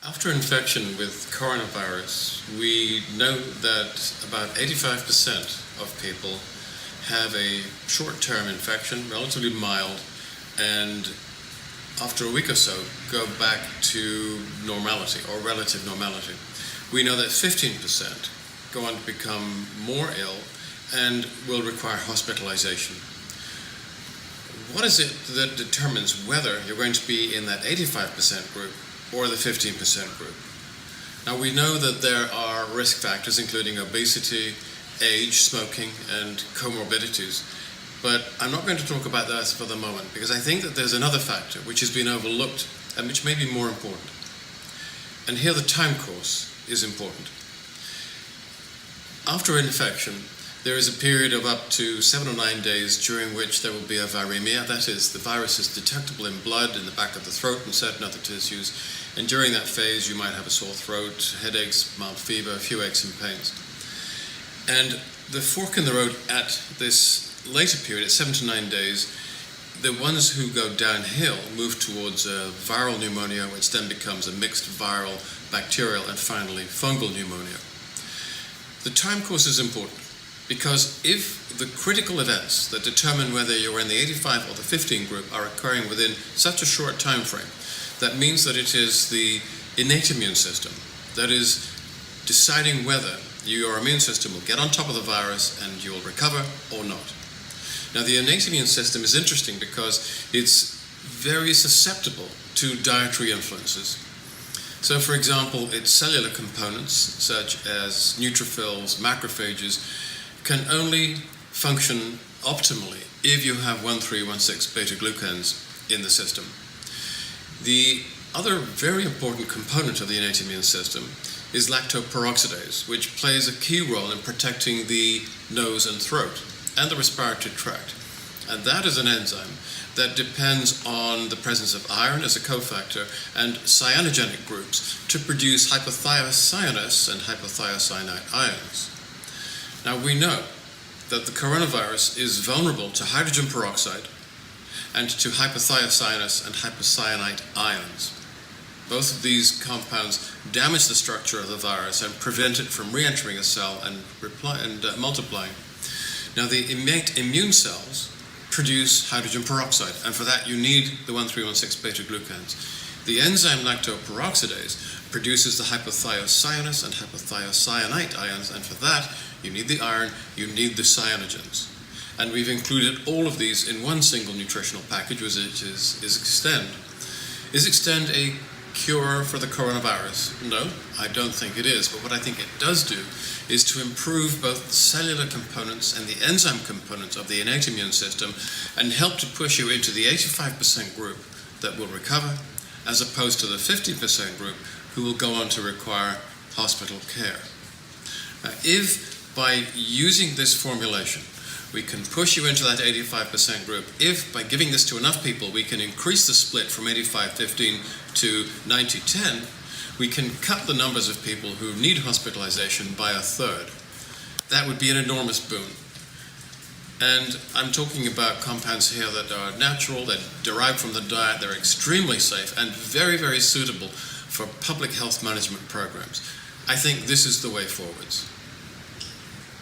After infection with coronavirus, we know that about 85% of people have a short-term infection, relatively mild, and after a week or so go back to normality or relative normality. We know that 15% go on to become more ill and will require hospitalization. What is it that determines whether you're going to be in that 85% group or the 15% group? Now, we know that there are risk factors including obesity, age, smoking, and comorbidities, but I'm not going to talk about that for the moment because I think that there's another factor which has been overlooked and which may be more important. And here the time course is important. After infection, there is a period of up to 7 or 9 days during which there will be a viremia, that is, the virus is detectable in blood, in the back of the throat and certain other tissues, and during that phase you might have a sore throat, headaches, mild fever, a few aches and pains. And the fork in the road at this later period, at 7 to 9 days, the ones who go downhill move towards a viral pneumonia, which then becomes a mixed viral, bacterial, and finally fungal pneumonia. The time course is important because if the critical events that determine whether you're in the 85 or the 15 group are occurring within such a short time frame, that means that it is the innate immune system that is deciding whether your immune system will get on top of the virus and you will recover or not. Now, the innate immune system is interesting because it's very susceptible to dietary influences. So, for example, its cellular components, such as neutrophils, macrophages, can only function optimally if you have 1,3,1,6 beta-glucans in the system. The other very important component of the innate immune system is lactoperoxidase, which plays a key role in protecting the nose and throat and the respiratory tract. And that is an enzyme that depends on the presence of iron as a cofactor and cyanogenic groups to produce hypothiocyanous and hypothiocyanate ions. Now, we know that the coronavirus is vulnerable to hydrogen peroxide and to hypothiocyanous and hypocyanate ions. Both of these compounds damage the structure of the virus and prevent it from re-entering a cell and multiplying. Now, the innate immune cells produce hydrogen peroxide, and for that you need the 1,3,1,6 beta-glucans. The enzyme lactoperoxidase produces the hypothiocyanous and hypothiocyanate ions, and for that you need the iron, you need the cyanogens. And we've included all of these in one single nutritional package, which is Extend. Is Extend a cure for the coronavirus? No, I don't think it is, but what I think it does do is to improve both the cellular components and the enzyme components of the innate immune system and help to push you into the 85% group that will recover, as opposed to the 50% group who will go on to require hospital care. Now, if by using this formulation we can push you into that 85% group, if by giving this to enough people we can increase the split from 85-15 to 90-10, we can cut the numbers of people who need hospitalization by a third. That would be an enormous boon. And I'm talking about compounds here that are natural, that derive from the diet, they're extremely safe and very, very suitable for public health management programs. I think this is the way forwards.